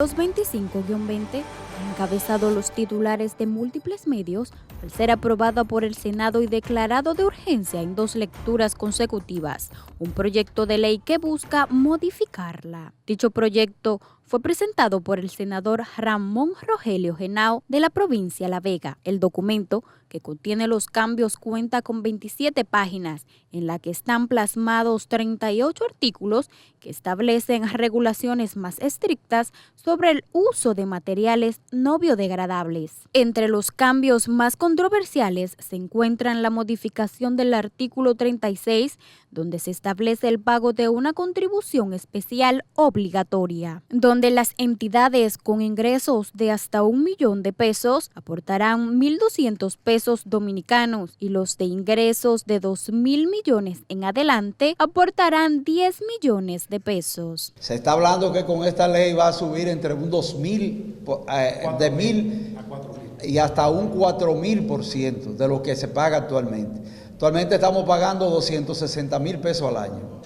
Los 25-20 ha encabezado los titulares de múltiples medios al ser aprobada por el Senado y declarado de urgencia en 2 lecturas consecutivas, un proyecto de ley que busca modificarla. Dicho proyecto fue presentado por el senador Ramón Rogelio Henao de la provincia La Vega. El documento, que contiene los cambios, cuenta con 27 páginas, en la que están plasmados 38 artículos que establecen regulaciones más estrictas sobre el uso de materiales no biodegradables. Entre los cambios más controversiales se encuentran la modificación del artículo 36, donde se establece el pago de una contribución especial obligatoria, donde las entidades con ingresos de hasta 1 millón de pesos aportarán 1.200 pesos dominicanos y los de ingresos de 2.000 millones en adelante aportarán 10 millones de pesos. Se está hablando que con esta ley va a subir entre un 2.000, de 1.000 y hasta un 4.000% de lo que se paga actualmente. Actualmente estamos pagando 260.000 pesos al año.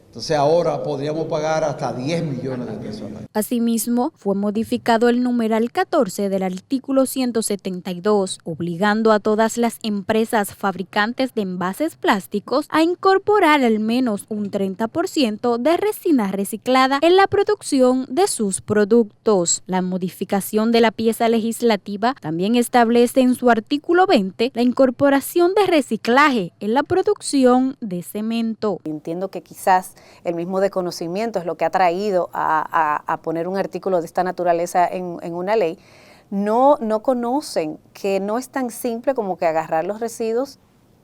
Entonces ahora podríamos pagar hasta 10 millones de pesos al año. Asimismo, fue modificado el numeral 14 del artículo 172, obligando a todas las empresas fabricantes de envases plásticos a incorporar al menos un 30% de resina reciclada en la producción de sus productos. La modificación de la pieza legislativa también establece en su artículo 20 la incorporación de reciclaje en la producción de cemento. Entiendo que quizás el mismo desconocimiento es lo que ha traído a poner un artículo de esta naturaleza en una ley. No conocen que no es tan simple como que agarrar los residuos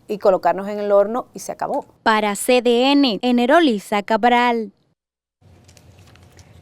y colocarnos en el horno y se acabó. Para CDN, Enerolisa Cabral.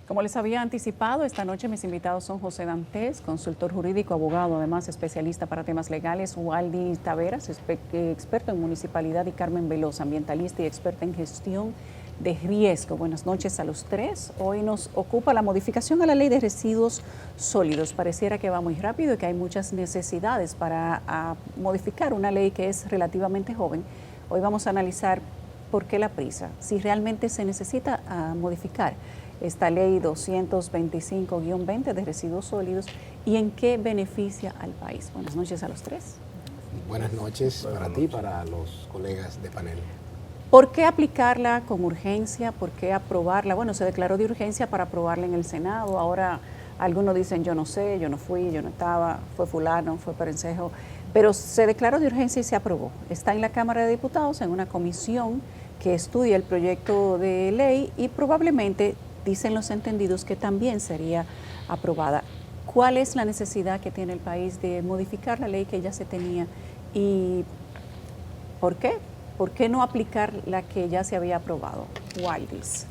Como les había anticipado, esta noche mis invitados son José Dantes, consultor jurídico, abogado, además especialista para temas legales, Waldy Taveras, experto en municipalidad, y Carmen Veloz, ambientalista y experta en gestión de riesgo. Buenas noches a los tres. Hoy nos ocupa la modificación a la ley de residuos sólidos. Pareciera que va muy rápido y que hay muchas necesidades para modificar una ley que es relativamente joven. Hoy vamos a analizar por qué la prisa, si realmente se necesita modificar esta ley 225-20 de residuos sólidos y en qué beneficia al país. Buenas noches a los tres. Buenas noches para ti y para los colegas de panel. ¿Por qué aplicarla con urgencia? ¿Por qué aprobarla? Bueno, se declaró de urgencia para aprobarla en el Senado. Ahora algunos dicen yo no sé, yo no fui, yo no estaba, fue fulano, fue perencejo. Pero se declaró de urgencia y se aprobó. Está en la Cámara de Diputados en una comisión que estudia el proyecto de ley y probablemente, dicen los entendidos, que también sería aprobada. ¿Cuál es la necesidad que tiene el país de modificar la ley que ya se tenía y por qué? ¿Por qué no aplicar la que ya se había aprobado? Waldis.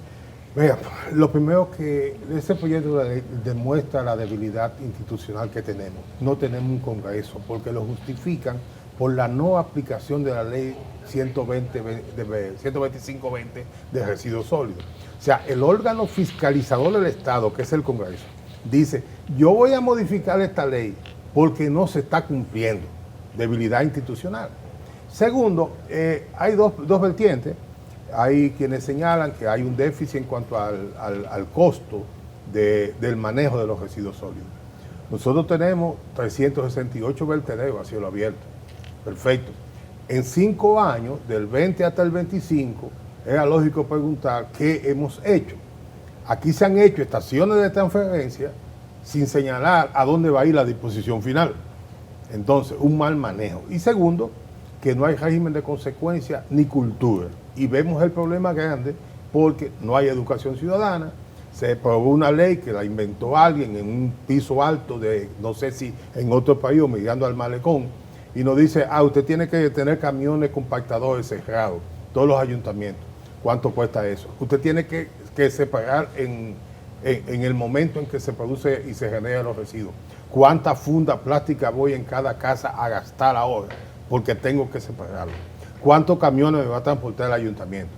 Mira, lo primero que este proyecto de ley demuestra la debilidad institucional que tenemos. No tenemos un Congreso porque lo justifican por la no aplicación de la ley 125-20 de residuos sólidos. O sea, el órgano fiscalizador del Estado, que es el Congreso, dice, yo voy a modificar esta ley porque no se está cumpliendo. Debilidad institucional. Segundo, hay dos vertientes. Hay quienes señalan que hay un déficit en cuanto al costo del manejo de los residuos sólidos. Nosotros tenemos 368 vertederos a cielo abierto. Perfecto. En 5 años, del 20 hasta el 25, era lógico preguntar qué hemos hecho. Aquí se han hecho estaciones de transferencia sin señalar a dónde va a ir la disposición final. Entonces, un mal manejo. Y segundo, que no hay régimen de consecuencia ni cultura. Y vemos el problema grande porque no hay educación ciudadana. Se aprobó una ley que la inventó alguien en un piso alto de, no sé si en otro país o mirando al malecón, y nos dice, usted tiene que tener camiones compactadores cerrados, todos los ayuntamientos. ¿Cuánto cuesta eso? Usted tiene que separar en el momento en que se produce y se genera los residuos. ¿Cuánta funda plástica voy en cada casa a gastar ahora? Porque tengo que separarlo. ¿Cuántos camiones me va a transportar el ayuntamiento?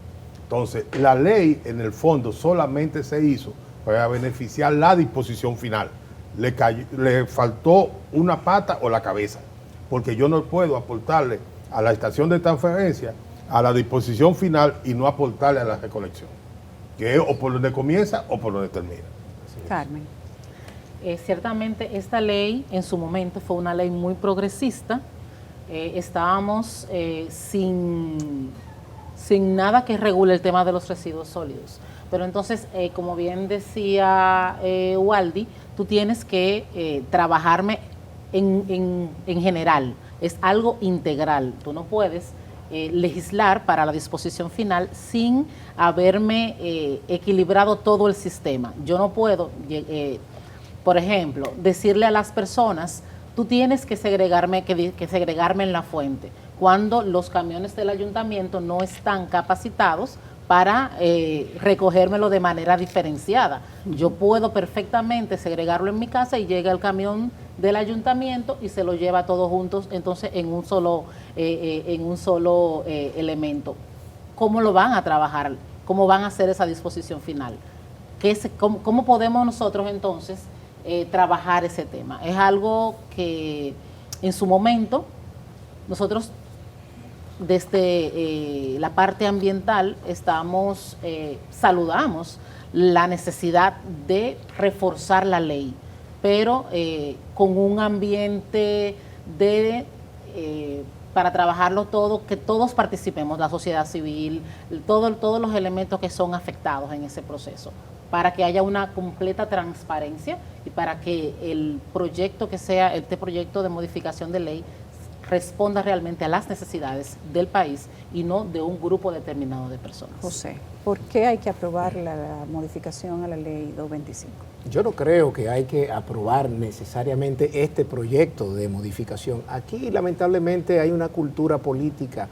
Entonces, la ley, en el fondo, solamente se hizo para beneficiar la disposición final. Le faltó una pata o la cabeza, porque yo no puedo aportarle a la estación de transferencia, a la disposición final y no aportarle a la recolección, que es o por donde comienza o por donde termina. Carmen. Ciertamente esta ley en su momento fue una ley muy progresista. Estábamos sin nada que regule el tema de los residuos sólidos. Pero entonces, como bien decía Waldy, tú tienes que trabajarme en general. Es algo integral. Tú no puedes legislar para la disposición final sin haberme equilibrado todo el sistema. Yo no puedo, por ejemplo, decirle a las personas, tú tienes que segregarme en la fuente, cuando los camiones del ayuntamiento no están capacitados para recogérmelo de manera diferenciada. Yo puedo perfectamente segregarlo en mi casa y llega el camión del ayuntamiento y se lo lleva todos juntos, entonces en un solo elemento. ¿Cómo lo van a trabajar? ¿Cómo van a hacer esa disposición final? ¿Cómo podemos nosotros entonces trabajar ese tema? Es algo que en su momento nosotros desde la parte ambiental saludamos la necesidad de reforzar la ley, pero con un ambiente para trabajarlo todo, que todos participemos, la sociedad civil, todos los elementos que son afectados en ese proceso, para que haya una completa transparencia y para que el proyecto que sea, este proyecto de modificación de ley, responda realmente a las necesidades del país y no de un grupo determinado de personas. José, ¿por qué hay que aprobar la modificación a la ley 225? Yo no creo que hay que aprobar necesariamente este proyecto de modificación. Aquí lamentablemente hay una cultura política,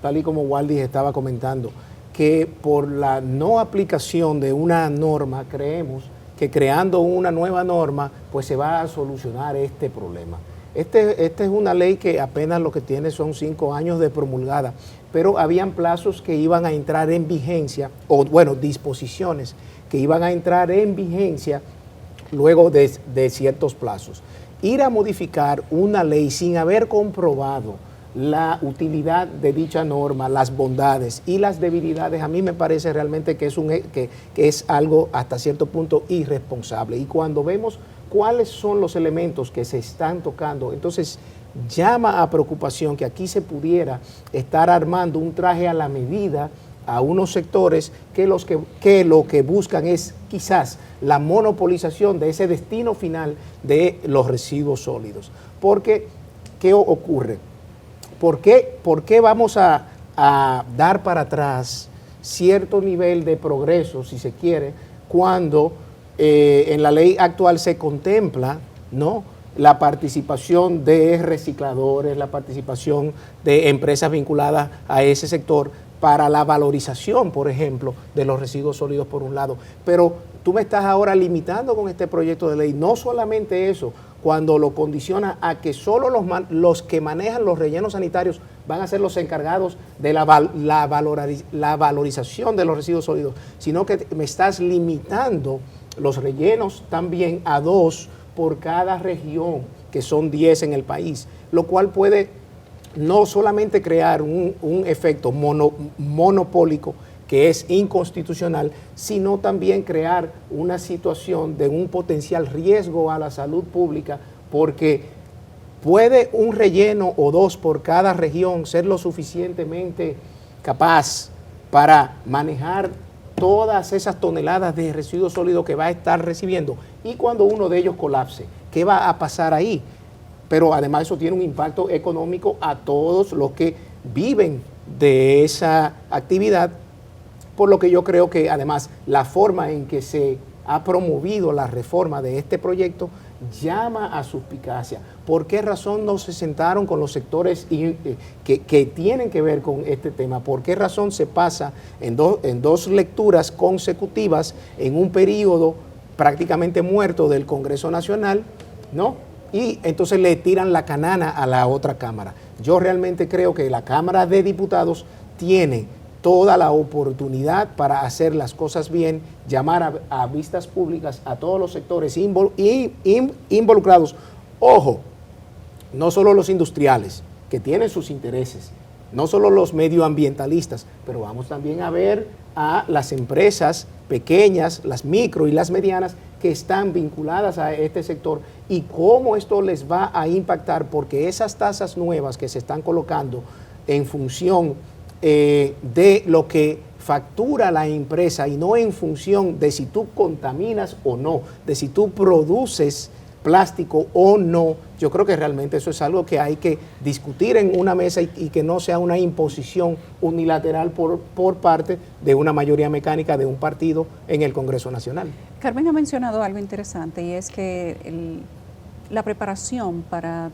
tal y como Waldy estaba comentando, que por la no aplicación de una norma creemos que creando una nueva norma pues se va a solucionar este problema. Esta es una ley que apenas lo que tiene son 5 años de promulgada, pero habían plazos que iban a entrar en vigencia, o bueno, disposiciones que iban a entrar en vigencia luego de ciertos plazos. Ir a modificar una ley sin haber comprobado la utilidad de dicha norma, las bondades y las debilidades, a mí me parece realmente que es algo hasta cierto punto irresponsable. Y cuando vemos cuáles son los elementos que se están tocando, entonces llama a preocupación que aquí se pudiera estar armando un traje a la medida a unos sectores que lo que buscan es quizás la monopolización de ese destino final de los residuos sólidos. Porque, ¿qué ocurre? ¿Por qué vamos a dar para atrás cierto nivel de progreso, si se quiere, cuando en la ley actual se contempla, ¿no?, la participación de recicladores, la participación de empresas vinculadas a ese sector para la valorización, por ejemplo, de los residuos sólidos por un lado? Pero tú me estás ahora limitando con este proyecto de ley, no solamente eso, cuando lo condiciona a que solo los que manejan los rellenos sanitarios van a ser los encargados de la valorización de los residuos sólidos, sino que me estás limitando los rellenos también a 2 por cada región, que son 10 en el país, lo cual puede no solamente crear un efecto monopólico, que es inconstitucional, sino también crear una situación de un potencial riesgo a la salud pública, porque puede un relleno o 2 por cada región ser lo suficientemente capaz para manejar todas esas toneladas de residuos sólidos que va a estar recibiendo, y cuando uno de ellos colapse, ¿qué va a pasar ahí? Pero además eso tiene un impacto económico a todos los que viven de esa actividad, por lo que yo creo que además la forma en que se ha promovido la reforma de este proyecto llama a suspicacia. ¿Por qué razón no se sentaron con los sectores que tienen que ver con este tema? ¿Por qué razón se pasa en dos lecturas consecutivas en un periodo prácticamente muerto del Congreso Nacional, ¿no? Y entonces le tiran la canana a la otra Cámara? Yo realmente creo que la Cámara de Diputados tiene toda la oportunidad para hacer las cosas bien, llamar a vistas públicas a todos los sectores involucrados. Ojo, no solo los industriales, que tienen sus intereses no solo los medioambientalistas, pero vamos también a ver a las empresas pequeñas, las micro y las medianas que están vinculadas a este sector y cómo esto les va a impactar, porque esas tasas nuevas que se están colocando en función de lo que factura la empresa y no en función de si tú contaminas o no, de si tú produces plástico o no, yo creo que realmente eso es algo que hay que discutir en una mesa y que no sea una imposición unilateral por parte de una mayoría mecánica de un partido en el Congreso Nacional. Carmen ha mencionado algo interesante y es que la preparación para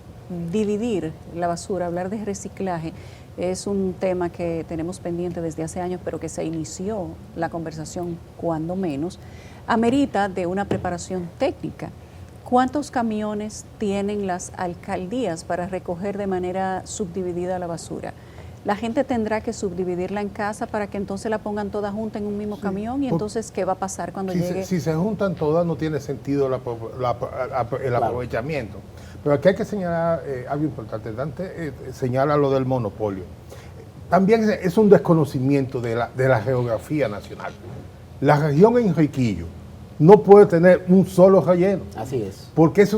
dividir la basura, hablar de reciclaje, es un tema que tenemos pendiente desde hace años, pero que se inició la conversación cuando menos, amerita de una preparación técnica. ¿Cuántos camiones tienen las alcaldías para recoger de manera subdividida la basura? La gente tendrá que subdividirla en casa para que entonces la pongan toda junta en un mismo camión y entonces ¿qué va a pasar cuando llegue? Si se juntan todas no tiene sentido el aprovechamiento. Pero aquí hay que señalar algo importante. Dante señala lo del monopolio. También es un desconocimiento de la geografía nacional. La región Enriquillo no puede tener un solo relleno. Así es. Porque eso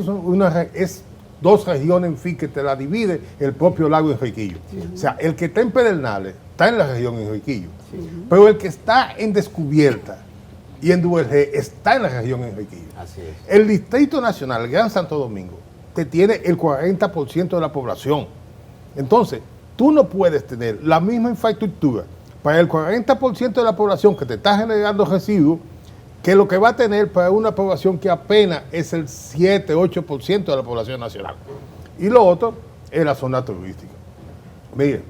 es dos regiones en fin que te la divide el propio lago Enriquillo. Sí. O sea, el que está en Pedernales está en la región Enriquillo. Sí. Pero el que está en Descubierta y en Duvergé está en la región Enriquillo. Así es. El Distrito Nacional, el Gran Santo Domingo, te tiene el 40% de la población. Entonces, tú no puedes tener la misma infraestructura para el 40% de la población que te está generando residuos que lo que va a tener para una población que apenas es el 7-8% de la población nacional. Y lo otro es la zona turística. Miren,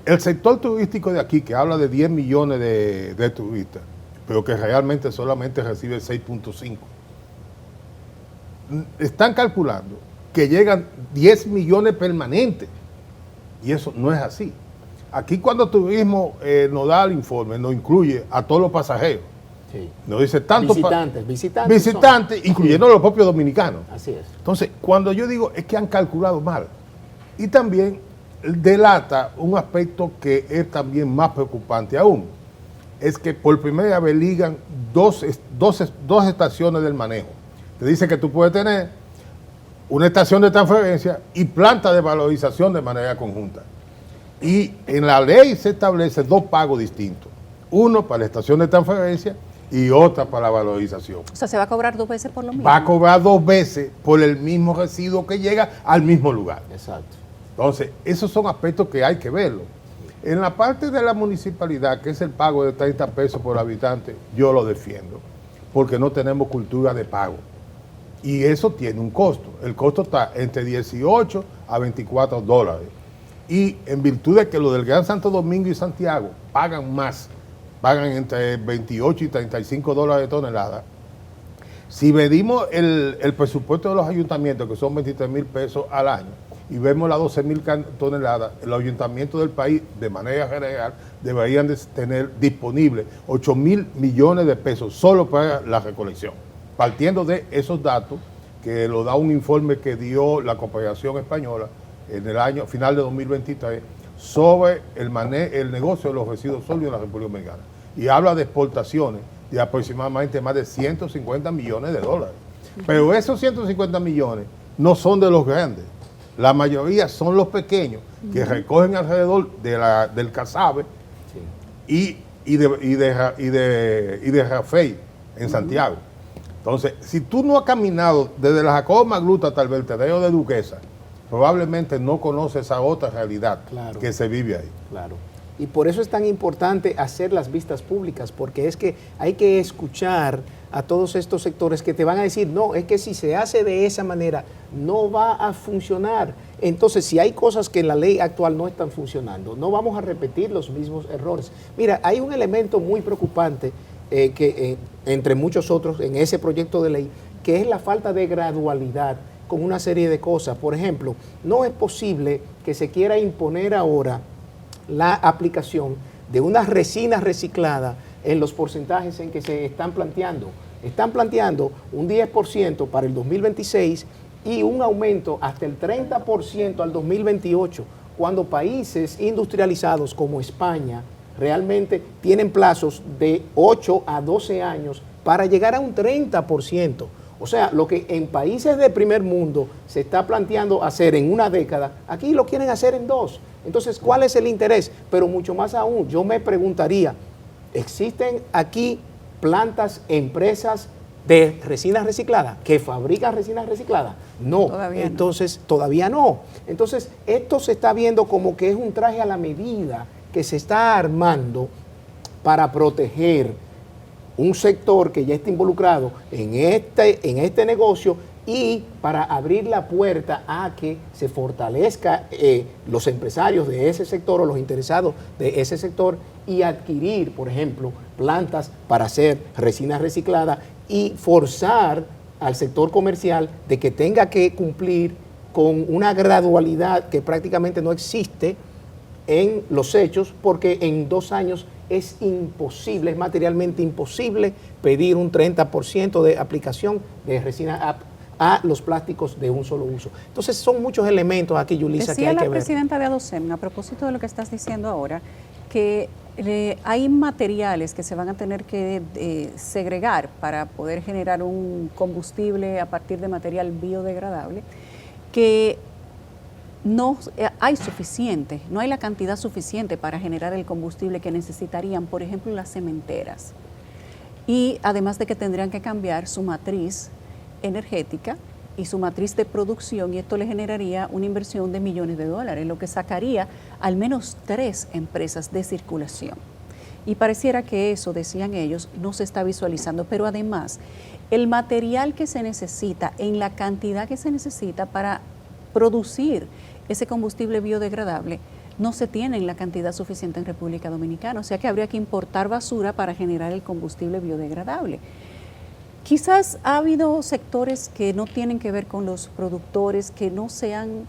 el sector turístico de aquí, que habla de 10 millones de turistas, pero que realmente solamente recibe 6.5, están calculando que llegan 10 millones permanentes. Y eso no es así. Aquí cuando turismo nos da el informe, nos incluye a todos los pasajeros. Sí. Nos dice tanto visitantes, incluyendo los propios dominicanos. Así es. Entonces, cuando yo digo es que han calculado mal. Y también delata un aspecto que es también más preocupante aún. Es que por primera vez ligan dos estaciones del manejo. Te dice que tú puedes tener una estación de transferencia y planta de valorización de manera conjunta. Y en la ley se establece dos pagos distintos. Uno para la estación de transferencia y otra para la valorización. O sea, ¿se va a cobrar 2 veces por lo mismo? Va a cobrar 2 veces por el mismo residuo que llega al mismo lugar. Exacto. Entonces, esos son aspectos que hay que verlo. En la parte de la municipalidad, que es el pago de 30 pesos por habitante, yo lo defiendo, porque no tenemos cultura de pago. Y eso tiene un costo. El costo está entre 18 a 24 dólares. Y en virtud de que lo del Gran Santo Domingo y Santiago pagan más, pagan entre 28 y 35 dólares de tonelada. Si medimos el presupuesto de los ayuntamientos, que son 23,000 pesos al año, y vemos las 12,000 toneladas, los ayuntamientos del país, de manera general, deberían de tener disponibles 8,000 millones de pesos solo para la recolección. Partiendo de esos datos, que lo da un informe que dio la Cooperación Española en el año final de 2023, sobre el negocio de los residuos sólidos en la República Dominicana. Y habla de exportaciones de aproximadamente más de 150 millones de dólares. Pero esos 150 millones no son de los grandes. La mayoría son los pequeños que recogen alrededor del Casabe y de Rafey en Santiago. Entonces, si tú no has caminado desde la Jacobo Magluta hasta el vertedero de Duquesa, probablemente no conoces esa otra realidad que se vive ahí. Claro. Y por eso es tan importante hacer las vistas públicas, porque es que hay que escuchar a todos estos sectores que te van a decir, no, es que si se hace de esa manera, no va a funcionar. Entonces, si hay cosas que en la ley actual no están funcionando, no vamos a repetir los mismos errores. Mira, hay un elemento muy preocupante entre muchos otros en ese proyecto de ley, que es la falta de gradualidad con una serie de cosas. Por ejemplo, no es posible que se quiera imponer ahora la aplicación de una resina reciclada en los porcentajes en que se están planteando. Están planteando un 10% para el 2026 y un aumento hasta el 30% al 2028, cuando países industrializados como España realmente tienen plazos de 8 a 12 años para llegar a un 30%. O sea, lo que en países de primer mundo se está planteando hacer en una década, aquí lo quieren hacer en 2. Entonces, ¿cuál es el interés? Pero mucho más aún, yo me preguntaría, ¿existen aquí plantas, empresas de resina reciclada que fabrican resina reciclada? No, todavía no. Entonces, esto se está viendo como que es un traje a la medida que se está armando para proteger un sector que ya está involucrado en este negocio y para abrir la puerta a que se fortalezca los empresarios de ese sector o los interesados de ese sector y adquirir, por ejemplo, plantas para hacer resina reciclada y forzar al sector comercial de que tenga que cumplir con una gradualidad que prácticamente no existe en los hechos, porque en 2 años es imposible, es materialmente imposible pedir un 30% de aplicación de resina a los plásticos de un solo uso. Entonces son muchos elementos aquí, Yulisa, que hay que ver. Decía la presidenta de ADOCEM, a propósito de lo que estás diciendo ahora, que hay materiales que se van a tener que segregar para poder generar un combustible a partir de material biodegradable, que no hay suficiente, no hay la cantidad suficiente para generar el combustible que necesitarían, por ejemplo, las cementeras. Y además de que tendrían que cambiar su matriz energética y su matriz de producción, y esto le generaría una inversión de millones de dólares, lo que sacaría al menos 3 empresas de circulación. Y pareciera que eso, decían ellos, no se está visualizando, pero además el material que se necesita en la cantidad que se necesita para producir ese combustible biodegradable no se tiene en la cantidad suficiente en República Dominicana, o sea que habría que importar basura para generar el combustible biodegradable. Quizás ha habido sectores que no tienen que ver con los productores, que no se han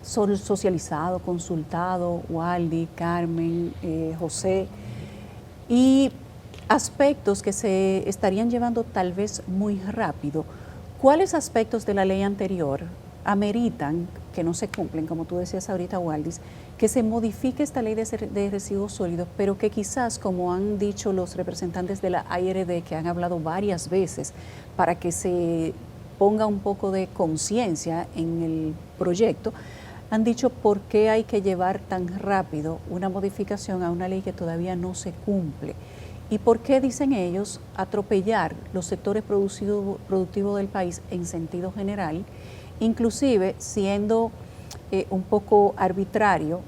socializado, consultado, Waldy, Carmen, José, y aspectos que se estarían llevando tal vez muy rápido. ¿Cuáles aspectos de la ley anterior ameritan, que no se cumplen, como tú decías ahorita, Waldis, que se modifique esta ley de residuos sólidos, pero que quizás, como han dicho los representantes de la ARD, que han hablado varias veces, para que se ponga un poco de conciencia en el proyecto, han dicho por qué hay que llevar tan rápido una modificación a una ley que todavía no se cumple? ¿Y por qué, dicen ellos, atropellar los sectores productivos del país en sentido general, inclusive siendo un poco arbitrario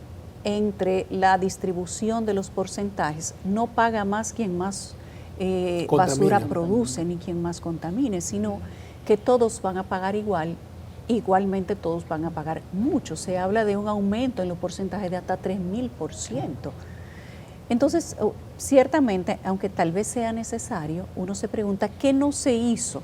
entre la distribución de los porcentajes? No paga más quien más basura produce ni quien más contamine, sino que todos van a pagar igualmente todos van a pagar mucho. Se habla de un aumento en los porcentajes de hasta 3.000%. Entonces, ciertamente, aunque tal vez sea necesario, uno se pregunta qué no se hizo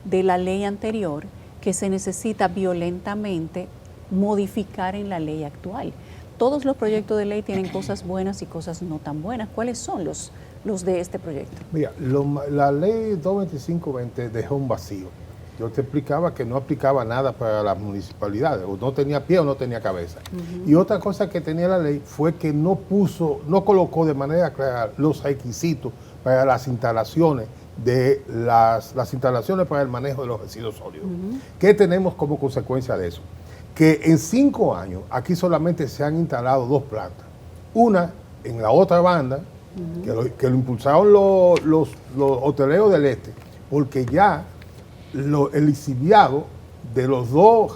de la ley anterior que se necesita violentamente modificar en la ley actual. Todos los proyectos de ley tienen cosas buenas y cosas no tan buenas. ¿Cuáles son los de este proyecto? Mira, la ley 225-20 dejó un vacío. Yo te explicaba que no aplicaba nada para las municipalidades, o no tenía pie o no tenía cabeza. Y otra cosa que tenía la ley fue que no colocó de manera clara los requisitos para las instalaciones las instalaciones para el manejo de los residuos sólidos. ¿Qué tenemos como consecuencia de eso? Que en 5 años aquí solamente se han instalado 2 plantas. Una en la otra banda, que lo impulsaron los hoteleros del este, porque ya el lixiviado de los 2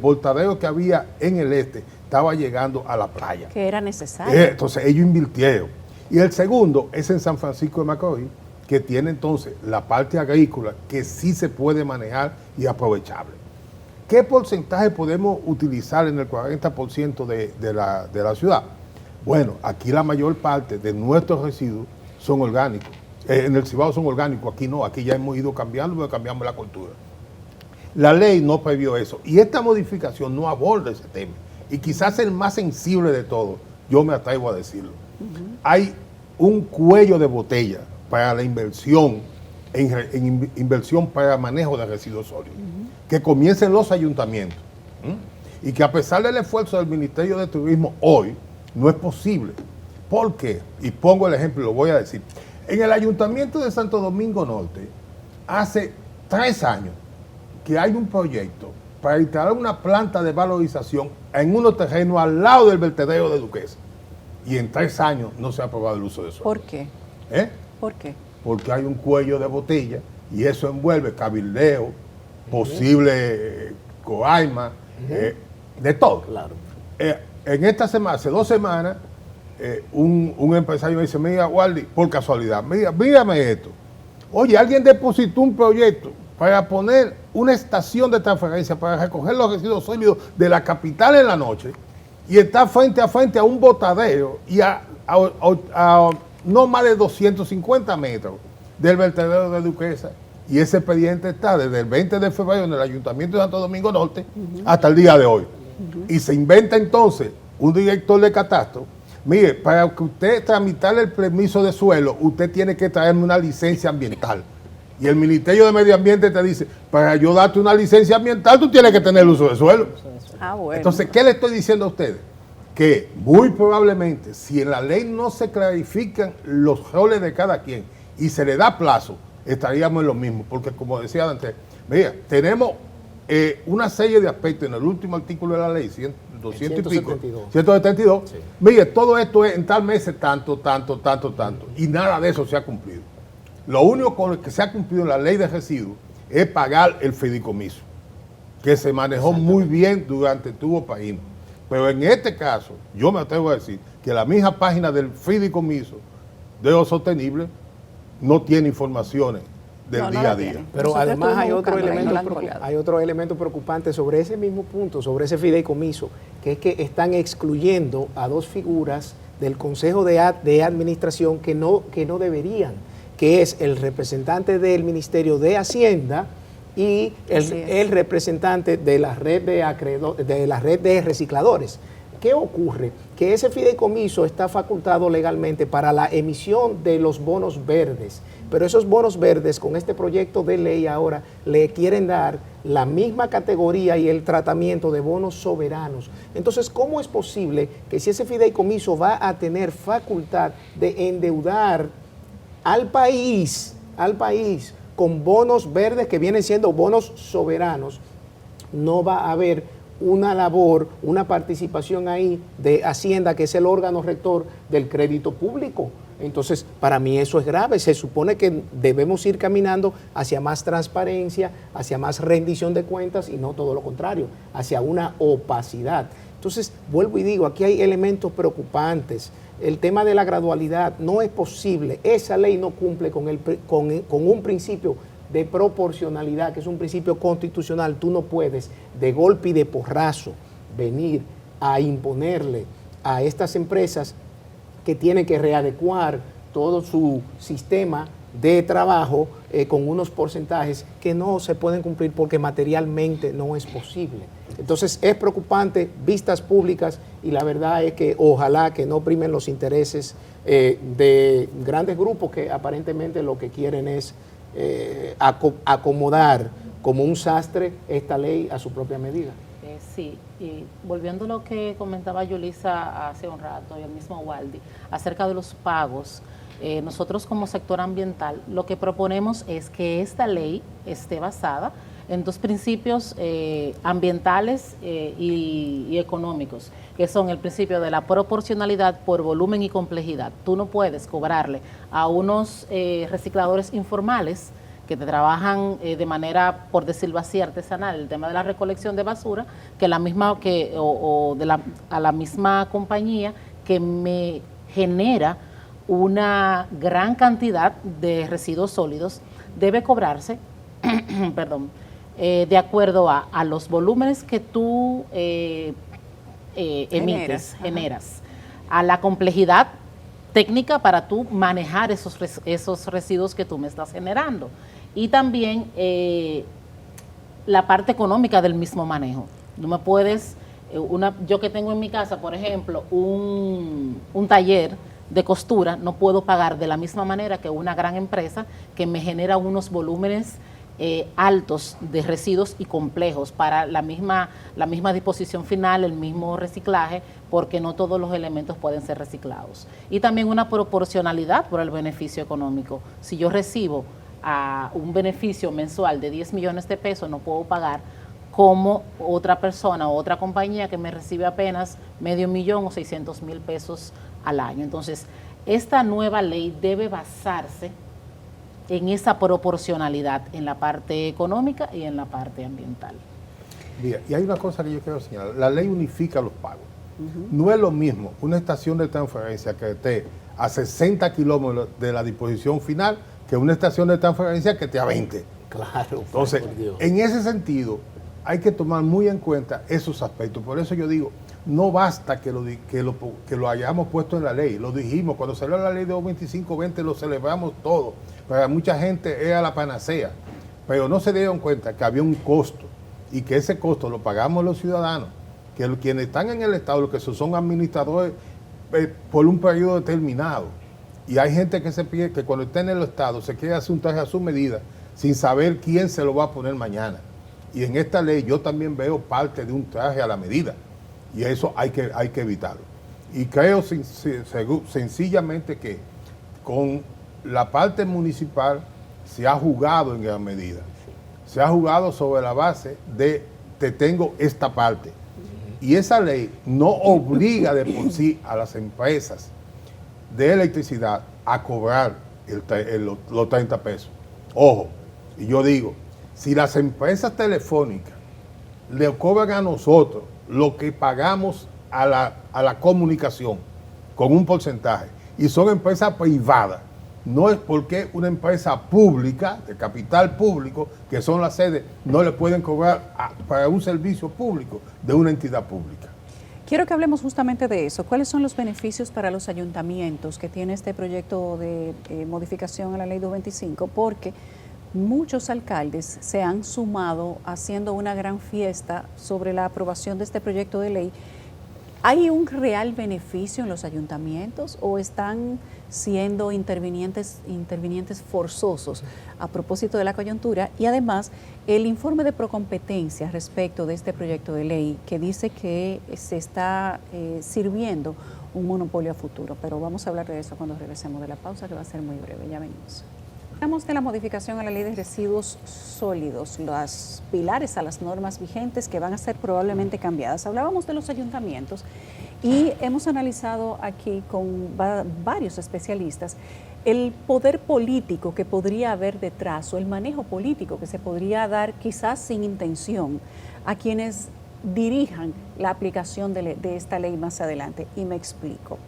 voltaderos que había en el este estaba llegando a la playa. Que era necesario. Entonces ellos invirtieron. Y el segundo es en San Francisco de Macorís, que tiene entonces la parte agrícola que sí se puede manejar y aprovechable. ¿Qué porcentaje podemos utilizar en el 40% de la ciudad? Bueno, aquí la mayor parte de nuestros residuos son orgánicos. En el Cibao son orgánicos, aquí no, aquí ya hemos ido cambiando porque cambiamos la cultura. La ley no previó eso y esta modificación no aborda ese tema. Y quizás el más sensible de todos, yo me atrevo a decirlo. Hay un cuello de botella para la inversión, inversión para el manejo de residuos sólidos, que comiencen los ayuntamientos. y que a pesar del esfuerzo del Ministerio de Turismo hoy, no es posible. ¿Por qué? Y pongo el ejemplo, lo voy a decir. En el Ayuntamiento de Santo Domingo Norte, hace 3 años que hay un proyecto para instalar una planta de valorización en unos terrenos al lado del vertedero de Duquesa. Y en 3 años no se ha aprobado el uso de suelo. ¿Por qué? ¿Por qué? Porque hay un cuello de botella y eso envuelve cabildeo, posible coaima, de todo. Claro. En esta semana, hace 2 semanas, un empresario me dice, mira, Waldy, por casualidad, mírame esto. Oye, alguien depositó un proyecto para poner una estación de transferencia para recoger los residuos sólidos de la capital en la noche y está frente a un botadero y a no más de 250 metros del vertedero de Duquesa. Y ese expediente está desde el 20 de febrero en el Ayuntamiento de Santo Domingo Norte hasta el día de hoy. Y se inventa entonces un director de catastro. Mire, para que usted tramitarle el permiso de suelo, usted tiene que traerme una licencia ambiental. Y el Ministerio de Medio Ambiente te dice, para yo darte una licencia ambiental, tú tienes que tener el uso de suelo. Ah, bueno. Entonces, ¿qué le estoy diciendo a ustedes? Que muy probablemente, si en la ley no se clarifican los roles de cada quien y se le da plazo, estaríamos en lo mismo. Porque como decía antes, mira, tenemos una serie de aspectos en el último artículo de la ley, 200 y pico, 172. Sí. Mire, todo esto es en tal mes tanto, y nada de eso se ha cumplido. Lo único con lo que se ha cumplido en la ley de residuos es pagar el fideicomiso, que se manejó muy bien durante Tubo Paín. Pero en este caso, yo me atrevo a decir que la misma página del fideicomiso de lo sostenible no tiene informaciones del día a día. Pero Nosotros además hay hay otro elemento preocupante sobre ese mismo punto, sobre ese fideicomiso, que es que están excluyendo a 2 figuras del Consejo de Administración que no deberían, que es el representante del Ministerio de Hacienda y el representante de la red de recicladores. ¿Qué ocurre? Que ese fideicomiso está facultado legalmente para la emisión de los bonos verdes, pero esos bonos verdes con este proyecto de ley ahora le quieren dar la misma categoría y el tratamiento de bonos soberanos. Entonces, ¿cómo es posible que si ese fideicomiso va a tener facultad de endeudar al país con bonos verdes que vienen siendo bonos soberanos, no va a haber una labor, una participación ahí de Hacienda, que es el órgano rector del crédito público? Entonces, para mí eso es grave. Se supone que debemos ir caminando hacia más transparencia, hacia más rendición de cuentas y no todo lo contrario, hacia una opacidad. Entonces, vuelvo y digo, aquí hay elementos preocupantes. El tema de la gradualidad no es posible. Esa ley no cumple con un principio de proporcionalidad, que es un principio constitucional. Tú no puedes de golpe y de porrazo venir a imponerle a estas empresas que tienen que readecuar todo su sistema de trabajo con unos porcentajes que no se pueden cumplir porque materialmente no es posible. Entonces es preocupante, vistas públicas, y la verdad es que ojalá que no primen los intereses de grandes grupos que aparentemente lo que quieren es acomodar como un sastre esta ley a su propia medida. Sí, y volviendo a lo que comentaba Yulisa hace un rato y el mismo Waldy acerca de los pagos, nosotros como sector ambiental lo que proponemos es que esta ley esté basada en 2 principios ambientales y económicos, que son el principio de la proporcionalidad por volumen y complejidad. Tú no puedes cobrarle a unos recicladores informales que te trabajan de manera, por decirlo así, artesanal, el tema de la recolección de basura, que la misma a la misma compañía que me genera una gran cantidad de residuos sólidos, debe cobrarse, perdón, de acuerdo a los volúmenes que tú generas, a la complejidad técnica para tú manejar esos residuos que tú me estás generando, y también la parte económica del mismo manejo. No me puedes, yo que tengo en mi casa, por ejemplo, un taller de costura, no puedo pagar de la misma manera que una gran empresa que me genera unos volúmenes altos de residuos y complejos para la misma disposición final, el mismo reciclaje, porque no todos los elementos pueden ser reciclados. Y también una proporcionalidad por el beneficio económico. Si yo recibo un beneficio mensual de 10 millones de pesos, no puedo pagar como otra persona o otra compañía que me recibe apenas $500,000 o 600,000 pesos al año. Entonces, esta nueva ley debe basarse en esa proporcionalidad en la parte económica y en la parte ambiental. Bien, y hay una cosa que yo quiero señalar, la ley unifica los pagos. No es lo mismo una estación de transferencia que esté a 60 kilómetros de la disposición final que una estación de transferencia que esté a 20. Claro. Entonces, en ese sentido, hay que tomar muy en cuenta esos aspectos. Por eso yo digo, no basta que lo hayamos puesto en la ley. Lo dijimos, cuando salió la ley de 2520 lo celebramos todo. Para mucha gente era la panacea. Pero no se dieron cuenta que había un costo y que ese costo lo pagamos los ciudadanos, que quienes están en el Estado, los que son administradores por un periodo determinado. Y hay gente que se pide que cuando está en el Estado se quiere hacer un traje a su medida sin saber quién se lo va a poner mañana. Y en esta ley yo también veo parte de un traje a la medida. Y eso hay que evitarlo. Y creo sencillamente que con la parte municipal se ha jugado en gran medida. Se ha jugado sobre la base de te tengo esta parte. Y esa ley no obliga de por sí a las empresas de electricidad a cobrar los 30 pesos. Ojo, y yo digo, si las empresas telefónicas le cobran a nosotros lo que pagamos a la comunicación con un porcentaje y son empresas privadas, no es porque una empresa pública, de capital público, que son las sedes, no le pueden cobrar para un servicio público de una entidad pública. Quiero que hablemos justamente de eso. ¿Cuáles son los beneficios para los ayuntamientos que tiene este proyecto de modificación a la ley 225? Porque muchos alcaldes se han sumado haciendo una gran fiesta sobre la aprobación de este proyecto de ley. ¿Hay un real beneficio en los ayuntamientos o están siendo intervinientes forzosos a propósito de la coyuntura? Y además, el informe de Procompetencia respecto de este proyecto de ley que dice que se está sirviendo un monopolio a futuro. Pero vamos a hablar de eso cuando regresemos de la pausa, que va a ser muy breve. Ya venimos. Hablamos de la modificación a la ley de residuos sólidos, los pilares a las normas vigentes que van a ser probablemente cambiadas. Hablábamos de los ayuntamientos y hemos analizado aquí con varios especialistas el poder político que podría haber detrás o el manejo político que se podría dar quizás sin intención a quienes dirijan la aplicación de esta ley más adelante. Y me explico.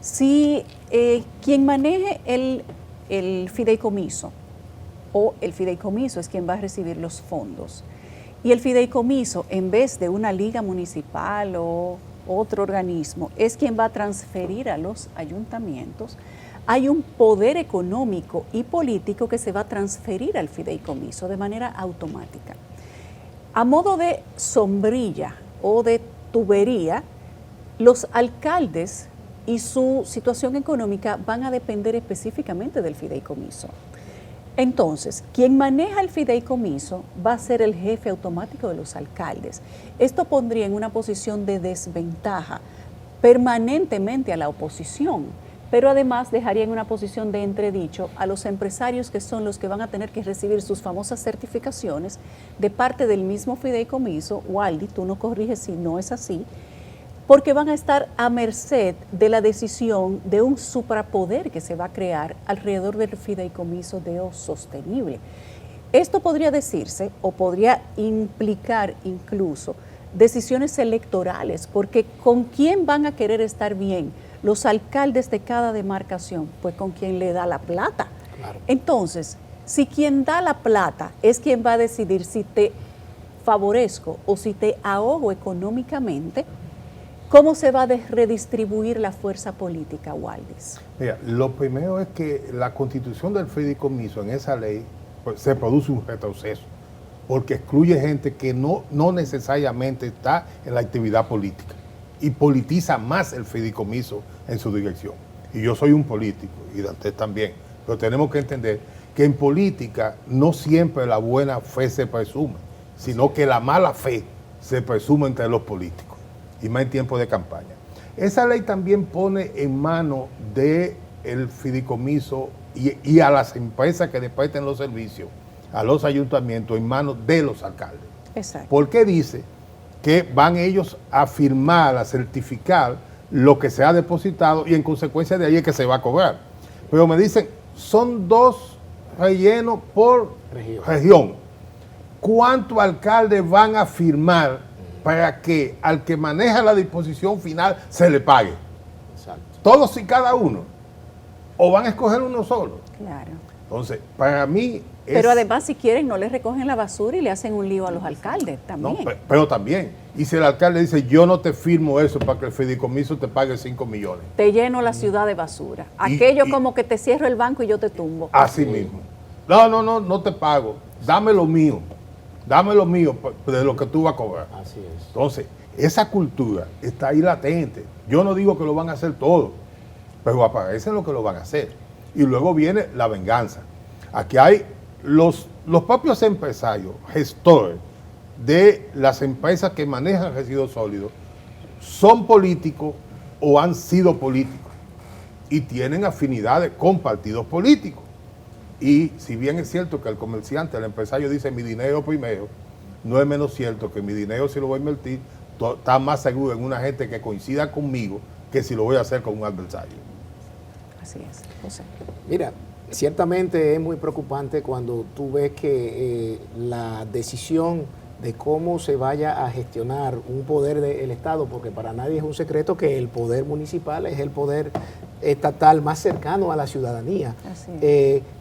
Si quien maneje el fideicomiso o el fideicomiso es quien va a recibir los fondos y el fideicomiso en vez de una liga municipal o otro organismo es quien va a transferir a los ayuntamientos, hay un poder económico y político que se va a transferir al fideicomiso de manera automática. A modo de sombrilla o de tubería, los alcaldes y su situación económica van a depender específicamente del fideicomiso. Entonces, quien maneja el fideicomiso va a ser el jefe automático de los alcaldes. Esto pondría en una posición de desventaja permanentemente a la oposición, pero además dejaría en una posición de entredicho a los empresarios que son los que van a tener que recibir sus famosas certificaciones de parte del mismo fideicomiso. Waldy, tú no corriges si no es así, porque van a estar a merced de la decisión de un suprapoder que se va a crear alrededor del fideicomiso de sostenible. Esto podría decirse o podría implicar incluso decisiones electorales, porque ¿con quién van a querer estar bien los alcaldes de cada demarcación? Pues con quien le da la plata. Claro. Entonces, si quien da la plata es quien va a decidir si te favorezco o si te ahogo económicamente, ¿cómo se va a redistribuir la fuerza política, Waldis? Mira, lo primero es que la constitución del fideicomiso en esa ley pues, se produce un retroceso, porque excluye gente que no necesariamente está en la actividad política y politiza más el fideicomiso en su dirección. Y yo soy un político, y Dantes también, pero tenemos que entender que en política no siempre la buena fe se presume, sino que la mala fe se presume entre los políticos, y más en tiempo de campaña. Esa ley también pone en manos del fideicomiso y a las empresas que despresten los servicios, a los ayuntamientos, en manos de los alcaldes. Exacto. Porque dice que van ellos a firmar, a certificar lo que se ha depositado y en consecuencia de ahí es que se va a cobrar. Pero me dicen, son 2 rellenos por región. ¿Cuántos alcaldes van a firmar para que al que maneja la disposición final se le pague? Exacto. Todos y cada uno. ¿O van a escoger uno solo? Claro. Entonces, para mí... Pero además, si quieren, no les recogen la basura y le hacen un lío a los alcaldes también. No, pero también. Y si el alcalde dice, yo no te firmo eso para que el fideicomiso te pague 5 millones. Te lleno la ciudad de basura. Aquello como que te cierro el banco y yo te tumbo. Así mismo. No te pago. Dame lo mío. Dame lo mío de lo que tú vas a cobrar. Así es. Entonces, esa cultura está ahí latente. Yo no digo que lo van a hacer todo, pero aparece lo que lo van a hacer. Y luego viene la venganza. Aquí hay los propios empresarios, gestores de las empresas que manejan residuos sólidos, son políticos o han sido políticos y tienen afinidades con partidos políticos. Y si bien es cierto que el comerciante, el empresario dice mi dinero primero, no es menos cierto que mi dinero, si lo voy a invertir, está más seguro en una gente que coincida conmigo que si lo voy a hacer con un adversario. Así es, José. Mira, ciertamente es muy preocupante cuando tú ves que la decisión de cómo se vaya a gestionar un poder del Estado, porque para nadie es un secreto que el poder municipal es el poder estatal más cercano a la ciudadanía,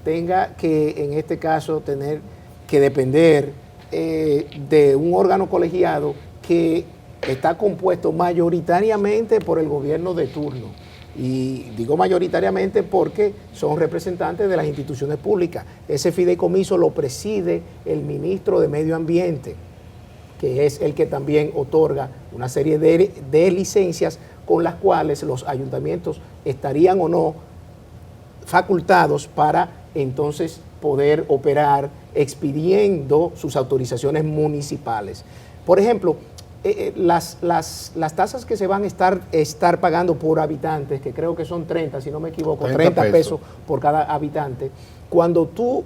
tenga que en este caso tener que depender de un órgano colegiado que está compuesto mayoritariamente por el gobierno de turno. Y digo mayoritariamente porque son representantes de las instituciones públicas. Ese fideicomiso lo preside el ministro de Medio Ambiente, que es el que también otorga una serie de licencias con las cuales los ayuntamientos estarían o no facultados para entonces poder operar expidiendo sus autorizaciones municipales. Por ejemplo, las tasas que se van a estar pagando por habitantes, que creo que son 30, si no me equivoco, 30 pesos por cada habitante, cuando tú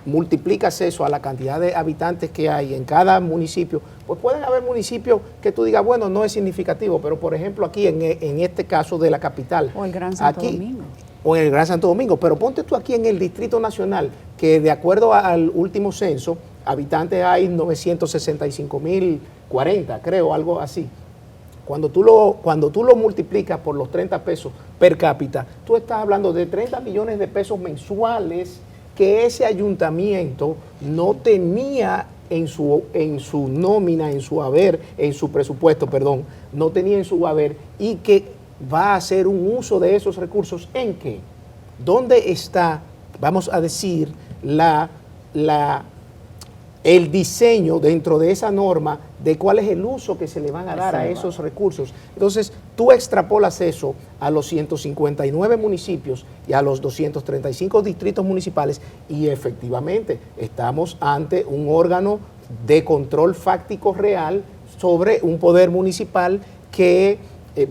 multiplicas eso a la cantidad de habitantes que hay en cada municipio, pues pueden haber municipios que tú digas, bueno, no es significativo, pero por ejemplo aquí en este caso de la capital. O el Gran Santo Domingo. O en el Gran Santo Domingo, pero ponte tú aquí en el Distrito Nacional, que de acuerdo al último censo, habitantes hay 965.040, creo, algo así. Cuando tú lo multiplicas por los 30 pesos per cápita, tú estás hablando de 30 millones de pesos mensuales que ese ayuntamiento no tenía en su nómina, en su haber, en su presupuesto, perdón, no tenía en su haber, y que va a hacer un uso de esos recursos. ¿En qué? ¿Dónde está, vamos a decir, el diseño dentro de esa norma de cuál es el uso que se le van a dar a esos recursos? Entonces, tú extrapolas eso a los 159 municipios y a los 235 distritos municipales y efectivamente estamos ante un órgano de control fáctico real sobre un poder municipal que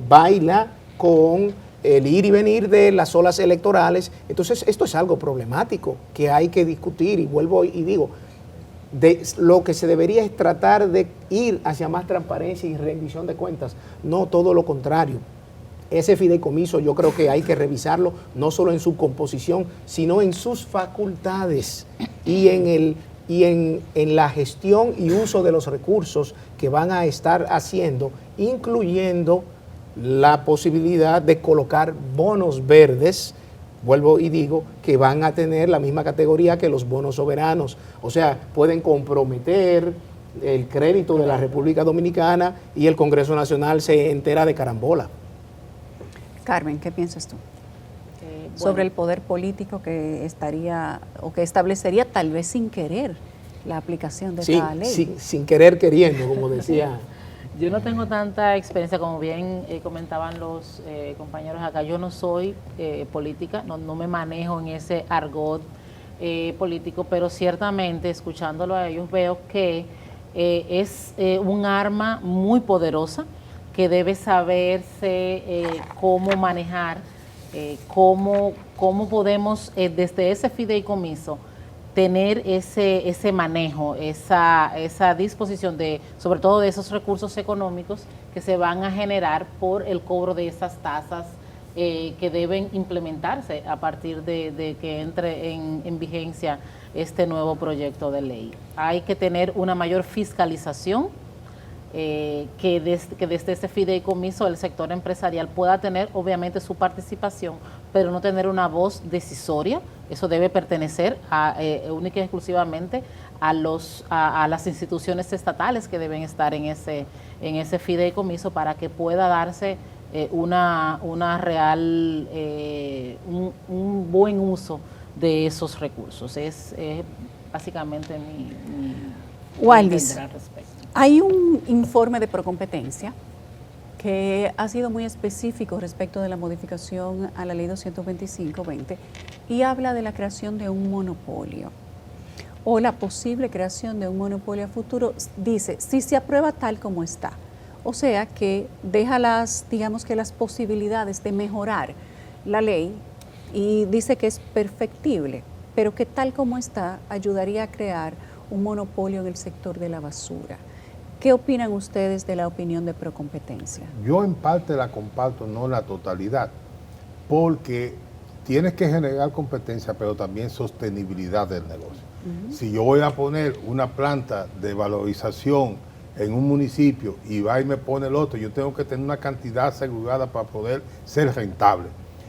baila con el ir y venir de las olas electorales. Entonces, esto es algo problemático que hay que discutir, y vuelvo y digo, lo que se debería es tratar de ir hacia más transparencia y rendición de cuentas, no todo lo contrario. Ese fideicomiso yo creo que hay que revisarlo no solo en su composición, sino en sus facultades y en la gestión y uso de los recursos que van a estar haciendo, incluyendo la posibilidad de colocar bonos verdes, vuelvo y digo, que van a tener la misma categoría que los bonos soberanos. O sea, pueden comprometer el crédito de la República Dominicana y el Congreso Nacional se entera de carambola. Carmen, ¿qué piensas tú? Sobre el poder político que estaría o que establecería tal vez sin querer la aplicación de esta ley. Sin querer queriendo, como decía. Yo no tengo tanta experiencia, como bien comentaban los compañeros acá. Yo no soy política, no me manejo en ese argot político, pero ciertamente escuchándolo a ellos veo que es un arma muy poderosa que debe saberse cómo manejar, cómo podemos desde ese fideicomiso tener ese manejo, esa disposición sobre todo de esos recursos económicos que se van a generar por el cobro de esas tasas que deben implementarse a partir de que entre en vigencia este nuevo proyecto de ley. Hay que tener una mayor fiscalización, que desde este fideicomiso el sector empresarial pueda tener obviamente su participación, pero no tener una voz decisoria. Eso debe pertenecer única y exclusivamente a las instituciones estatales que deben estar en ese fideicomiso para que pueda darse una real, un buen uso de esos recursos. Es básicamente mi Waldis, al respecto. Hay un informe de Procompetencia que ha sido muy específico respecto de la modificación a la ley 225-20 y habla de la creación de un monopolio o la posible creación de un monopolio a futuro. Dice, si se aprueba tal como está, o sea que deja digamos que las posibilidades de mejorar la ley y dice que es perfectible, pero que tal como está ayudaría a crear un monopolio en el sector de la basura. ¿Qué opinan ustedes de la opinión de Procompetencia? Yo en parte la comparto, no la totalidad, porque tienes que generar competencia, pero también sostenibilidad del negocio. Si yo voy a poner una planta de valorización en un municipio y va y me pone el otro, yo tengo que tener una cantidad asegurada para poder ser rentable.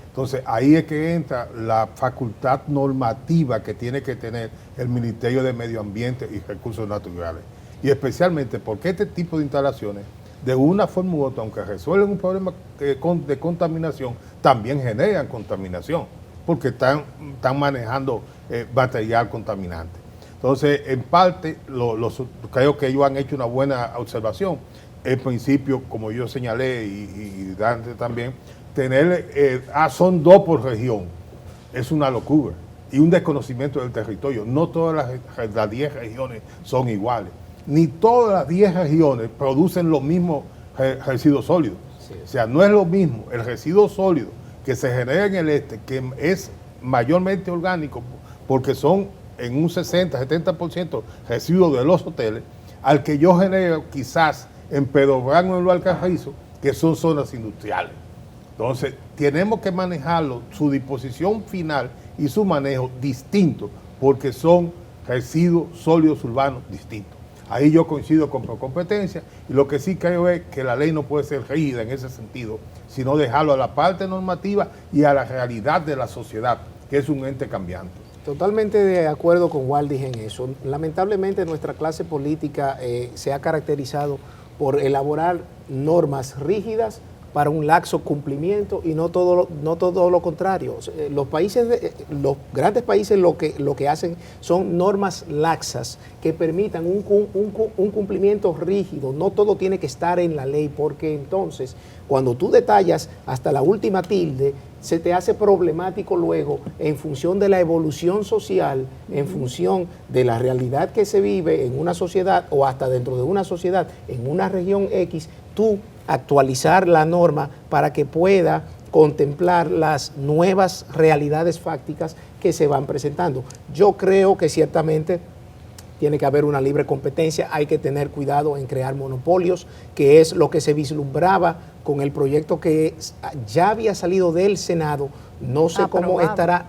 Entonces, ahí es que entra la facultad normativa que tiene que tener el Ministerio de Medio Ambiente y Recursos Naturales. Y especialmente porque este tipo de instalaciones, de una forma u otra, aunque resuelven un problema de contaminación, también generan contaminación, porque están manejando material contaminante. Entonces, en parte, creo que ellos han hecho una buena observación. En principio, como yo señalé y Dante también, son 2 por región, es una locura y un desconocimiento del territorio. No todas las 10 regiones son iguales, ni todas las 10 regiones producen los mismos residuos sólidos. Sí. O sea, no es lo mismo el residuo sólido que se genera en el este, que es mayormente orgánico, porque son en un 60-70% residuos de los hoteles, al que yo genero quizás en Pedro Branco o en Los Alcarrizos, que son zonas industriales. Entonces, tenemos que manejarlo, su disposición final y su manejo distinto, porque son residuos sólidos urbanos distintos. Ahí yo coincido con Procompetencia, y lo que sí creo es que la ley no puede ser rígida en ese sentido, sino dejarlo a la parte normativa y a la realidad de la sociedad, que es un ente cambiante. Totalmente de acuerdo con Waldis en eso. Lamentablemente nuestra clase política se ha caracterizado por elaborar normas rígidas para un laxo cumplimiento y no todo lo contrario. Los grandes países lo que hacen son normas laxas que permitan un cumplimiento rígido. No todo tiene que estar en la ley, porque entonces cuando tú detallas hasta la última tilde, se te hace problemático luego en función de la evolución social, en función de la realidad que se vive en una sociedad o hasta dentro de una sociedad, en una región X, tú actualizar la norma para que pueda contemplar las nuevas realidades fácticas que se van presentando. Yo creo que ciertamente tiene que haber una libre competencia, hay que tener cuidado en crear monopolios, que es lo que se vislumbraba con el proyecto que ya había salido del Senado, no sé cómo estará.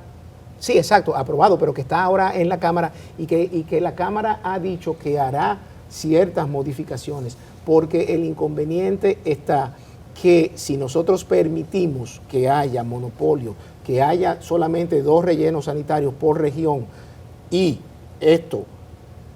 Sí, exacto, aprobado, pero que está ahora en la Cámara y que la Cámara ha dicho que hará ciertas modificaciones, porque el inconveniente está que si nosotros permitimos que haya monopolio, que haya solamente 2 rellenos sanitarios por región y esto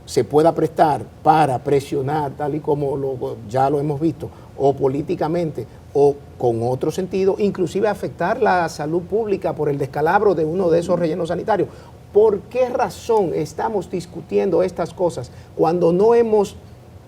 se pueda prestar para presionar, tal y como ya lo hemos visto, o políticamente o con otro sentido, inclusive afectar la salud pública por el descalabro de uno de esos rellenos sanitarios. ¿Por qué razón estamos discutiendo estas cosas cuando no hemos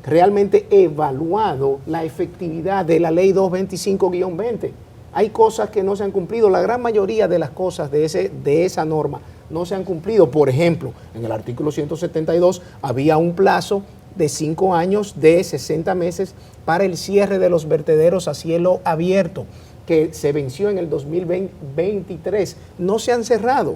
realmente evaluado la efectividad de la ley 225-20? Hay cosas que no se han cumplido. La gran mayoría de las cosas de esa norma no se han cumplido. Por ejemplo, en el artículo 172 había un plazo de 5 años de 60 meses para el cierre de los vertederos a cielo abierto, que se venció en el 2023. No se han cerrado.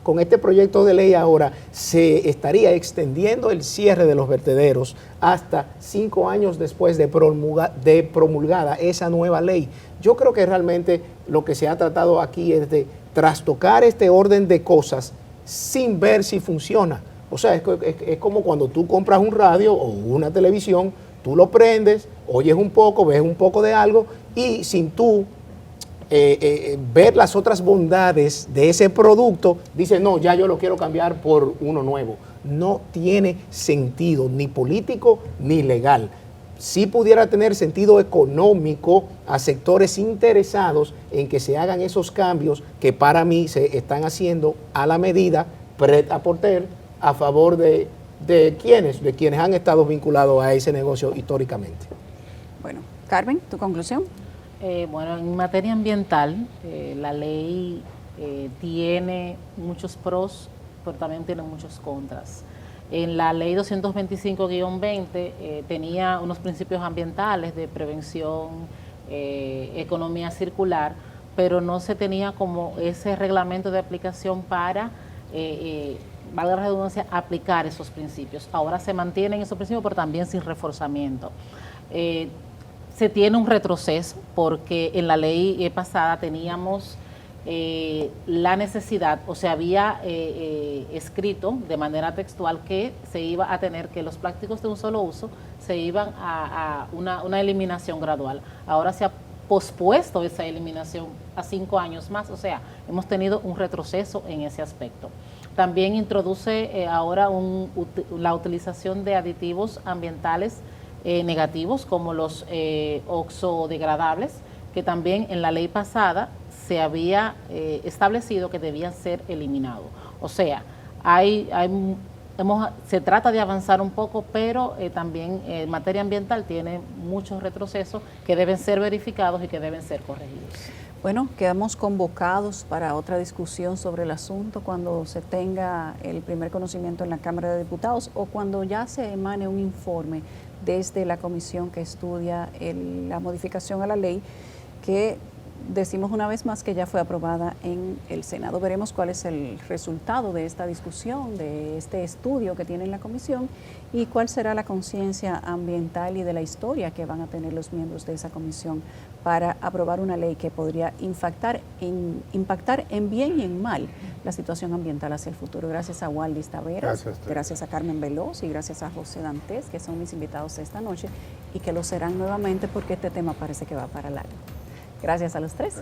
Con este proyecto de ley ahora se estaría extendiendo el cierre de los vertederos hasta 5 años después de promulgada esa nueva ley. Yo creo que realmente lo que se ha tratado aquí es de trastocar este orden de cosas sin ver si funciona. O sea, es como cuando tú compras un radio o una televisión, tú lo prendes, oyes un poco, ves un poco de algo y sin tú ver las otras bondades de ese producto, dice, no, ya yo lo quiero cambiar por uno nuevo. No tiene sentido, ni político ni legal. Sí pudiera tener sentido económico a sectores interesados en que se hagan esos cambios que para mí se están haciendo a la medida, pret a porter, a favor de quienes han estado vinculados a ese negocio históricamente. Bueno, Carmen, ¿tu conclusión? Bueno, en materia ambiental, la ley tiene muchos pros, pero también tiene muchos contras. En la ley 225-20 tenía unos principios ambientales de prevención, economía circular, pero no se tenía como ese reglamento de aplicación para, valga la redundancia, aplicar esos principios. Ahora se mantienen esos principios, pero también sin reforzamiento. Se tiene un retroceso porque en la ley pasada teníamos la necesidad, o se había escrito de manera textual que se iba a tener que los plásticos de un solo uso se iban a una eliminación gradual. Ahora se ha pospuesto esa eliminación a 5 años más, o sea, hemos tenido un retroceso en ese aspecto. También introduce ahora la utilización de aditivos ambientales negativos como los oxodegradables, que también en la ley pasada se había establecido que debían ser eliminados. O sea, se trata de avanzar un poco, pero también en materia ambiental tiene muchos retrocesos que deben ser verificados y que deben ser corregidos. Bueno, quedamos convocados para otra discusión sobre el asunto cuando se tenga el primer conocimiento en la Cámara de Diputados o cuando ya se emane un informe desde la comisión que estudia la modificación a la ley, que decimos una vez más que ya fue aprobada en el Senado. Veremos cuál es el resultado de esta discusión, de este estudio que tiene la comisión y cuál será la conciencia ambiental y de la historia que van a tener los miembros de esa comisión para aprobar una ley que podría impactar en bien y en mal la situación ambiental hacia el futuro. Gracias a Waldis Taveras, gracias a Carmen Veloz y gracias a José Dantes, que son mis invitados esta noche y que lo serán nuevamente porque este tema parece que va para largo. Gracias a los tres.